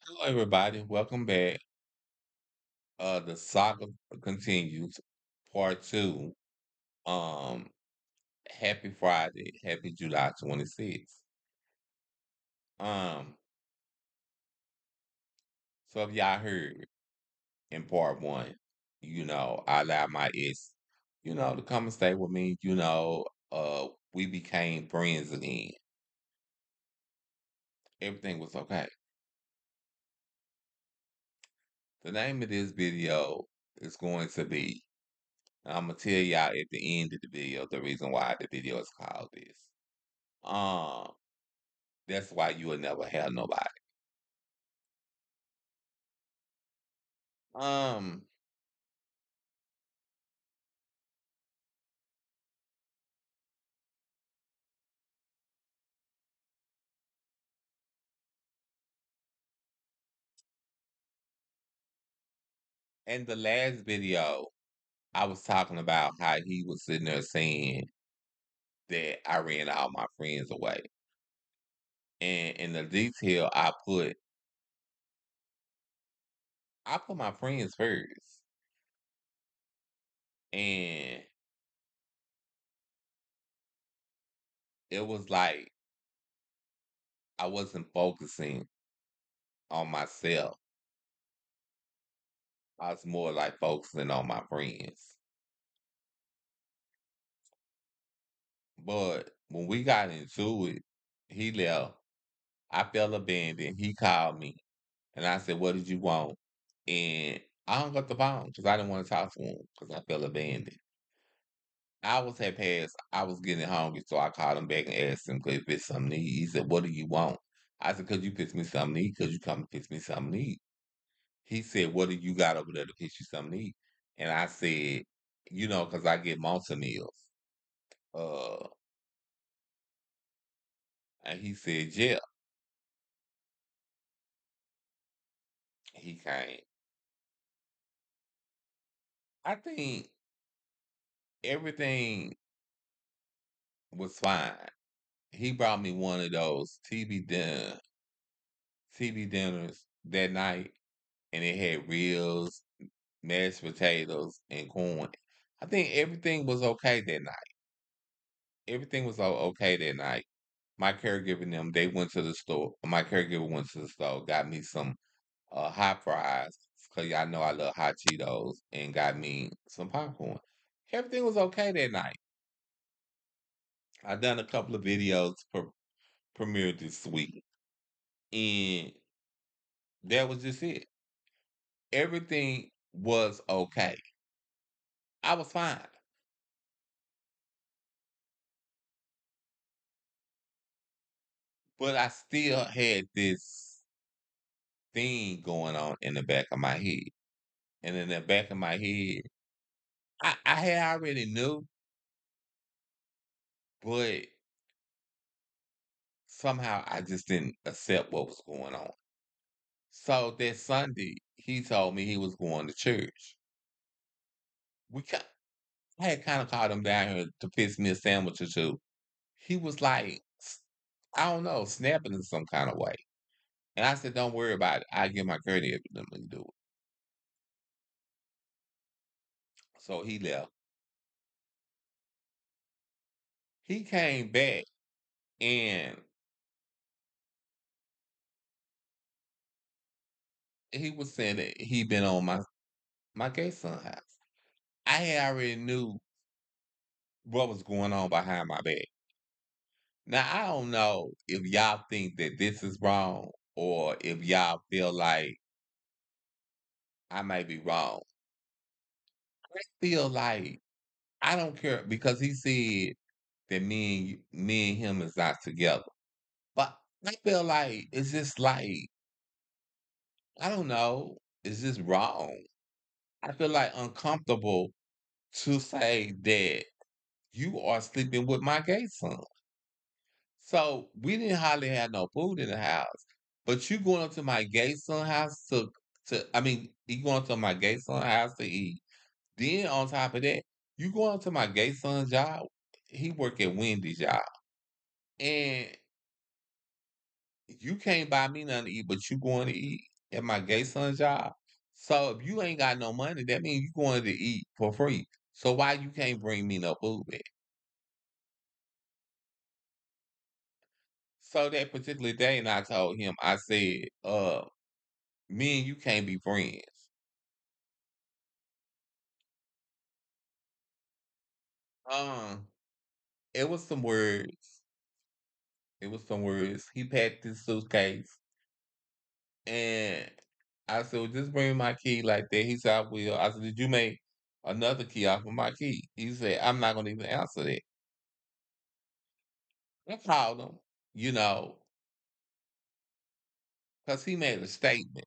Hello, everybody. Welcome back. The saga continues, part two. Um, Happy Friday, happy July 26th. Um, so if y'all heard in part one, I allowed my ex, to come and stay with me. We became friends again. Everything was okay. The name of this video is going to be, I'm gonna tell y'all at the end of the video the reason why the video is called this. Um, that's why you will never have nobody. Um, in the last video, I was talking about how he was sitting there saying that I ran all my friends away. And in the detail I put my friends first. And it was like I wasn't focusing on myself. I was more like focusing on my friends. But when we got into it, he left. I felt abandoned. He called me and I said, "What did you want?" And I hung up the phone because I didn't want to talk to him because I felt abandoned. Hours had passed. I was getting hungry, so I called him back and asked him if it's something to eat. He said, "What do you want?" I said, "Could you fix me something to eat? Could you come and fix me something to eat?" He said, "What do you got over there to fix you something to eat?" And I said, because I get multi meals. Uh, and he said, "Yeah." He came. I think everything was fine. He brought me one of those TV dinners that night, and it had ribs, mashed potatoes, and corn. I think everything was okay that night. Everything was okay that night. My caregiver and them, they went to the store. My caregiver went to the store, got me some hot fries, because y'all know I love hot Cheetos, and got me some popcorn. Everything was okay that night. I done a couple of videos premiered this week, and that was just it. Everything was okay. I was fine. But I still had this thing going on in the back of my head. And in the back of my head, I had already knew, but somehow I just didn't accept what was going on. So that Sunday, he told me he was going to church. We ki- I had kind of called him down here to fix me a sandwich or two. He was like, I don't know, snapping in some kind of way. And I said, "Don't worry about it. I get my credit to them and do it." So he left. He came back and he was saying that he been on my gay son house. I had already knew what was going on behind my back. Now I don't know if y'all think that this is wrong or if y'all feel like I may be wrong. I feel like I don't care because he said that me and him is not together. But I feel like it's just like I don't know. It's just wrong. I feel like uncomfortable to say that you are sleeping with my gay son. So we didn't hardly have no food in the house. But you going up to my gay son house you going to my gay son house to eat. Then on top of that, you going to my gay son's job. He work at Wendy's job. And you can't buy me nothing to eat, but you going to eat. at my gay son's job. So if you ain't got no money, that means you going to eat for free. So why you can't bring me no food back? So that particular day, and I told him, I said, me and you can't be friends. Um, it was some words. It was some words. He packed his suitcase, and I said, well, just bring my key like that. He said, I will. I said, did you make another key off of my key? He said, I'm not gonna even answer that. I called him, you know, because he made a statement.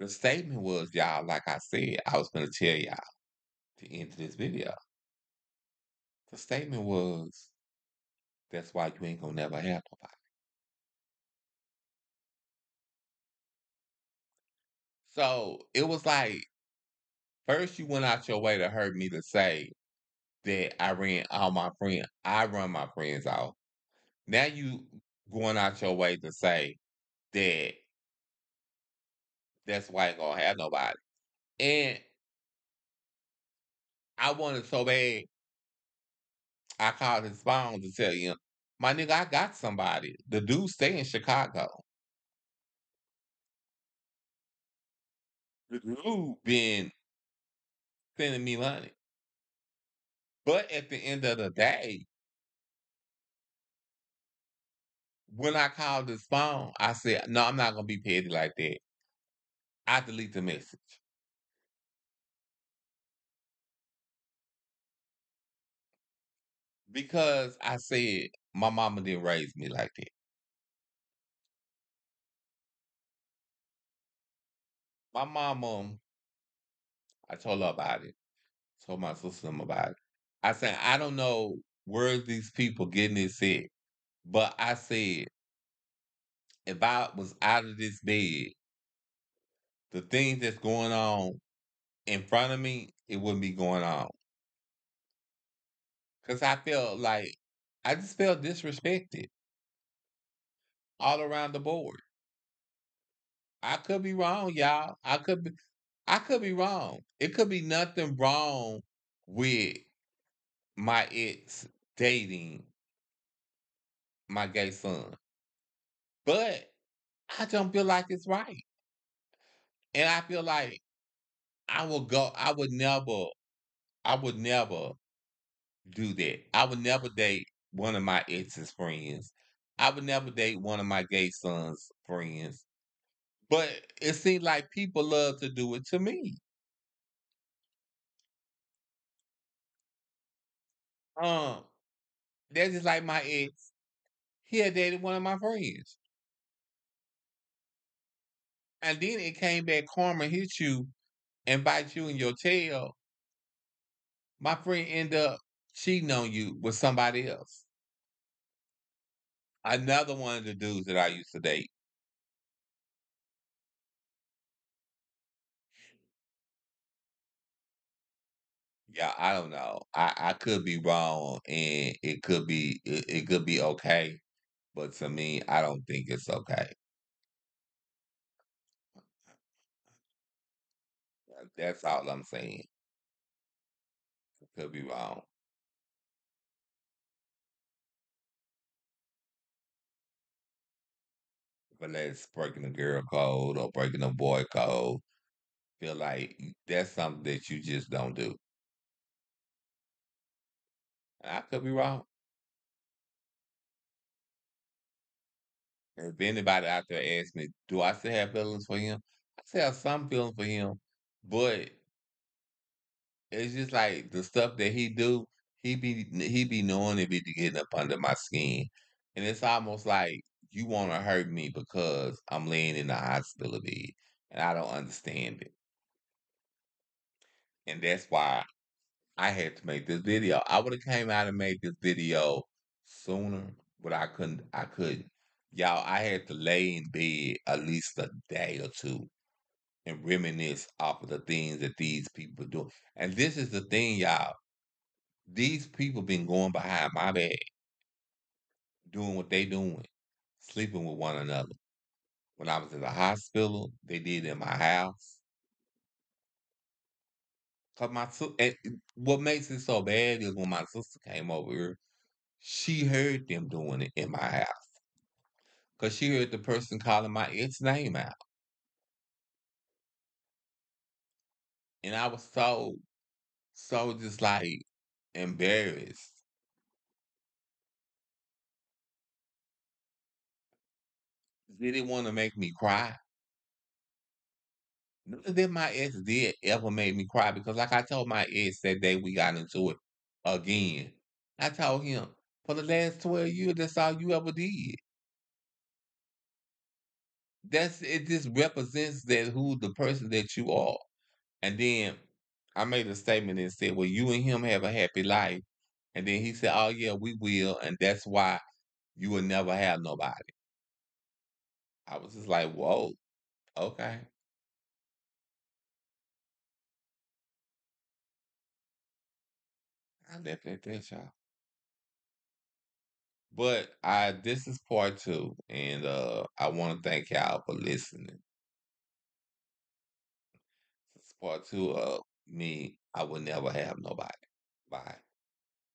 The statement was, y'all, like I said, I was gonna tell y'all to end this video. The statement was, that's why you ain't gonna never have nobody. So it was like, first you went out your way to hurt me to say that I ran all my friends. I run my friends off. Now you going out your way to say that that's why I ain't gonna have nobody. And I wanted so bad, I called his phone to tell him, my nigga, I got somebody. The dude stay in Chicago. The dude been sending me money. But at the end of the day, when I called his phone, I said, no, I'm not gonna be petty like that. I delete the message. Because I said my mama didn't raise me like that. My mama, I told her about it. Told my sister about it. I said, I don't know where these people getting this at, but I said, if I was out of this bed, the things that's going on in front of me, it wouldn't be going on. Because I felt like, I just felt disrespected all around the board. I could be wrong, y'all. I could be wrong. It could be nothing wrong with my ex dating my gay son. But I don't feel like it's right. And I feel like I would never do that. I would never date one of my ex's friends. I would never date one of my gay son's friends. But it seems like people love to do it to me. Um, that's just like my ex. He had dated one of my friends. And then it came back, karma hit you and bite you in your tail. My friend ended up cheating on you with somebody else. Another one of the dudes that I used to date. Yeah, I don't know. I could be wrong, and it could be okay, but to me, I don't think it's okay. That's all I'm saying. Could be wrong. But that's breaking a girl code or breaking a boy code. Feel like that's something that you just don't do. I could be wrong. If anybody out there asks me, do I still have feelings for him? I still have some feelings for him, but it's just like the stuff that he do, he be knowing it be getting up under my skin. And it's almost like you want to hurt me because I'm laying in the hospital bed and I don't understand it. And that's why I had to make this video. I would have came out and made this video sooner, but I couldn't. Y'all, I had to lay in bed at least a day or two and reminisce off of the things that these people do. And this is the thing, y'all. These people been going behind my back, doing what they doing, sleeping with one another. when I was in the hospital. They did it in my house. 'Cause what makes it so bad is when my sister came over here, she heard them doing it in my house. Cause she heard the person calling my ex name out. And I was so just like embarrassed. They didn't want to make me cry. None of my ex did ever make me cry because, like I told my ex that day we got into it again. I told him, for the last 12 years, that's all you ever did. It just represents that who the person that you are. And then I made a statement and said, well, you and him have a happy life. And then he said, oh yeah, we will. And that's why you will never have nobody. I was just like, whoa, okay. I definitely think y'all. But I this is part two, and I want to thank y'all for listening. This is part two of me. I will never have nobody. Bye.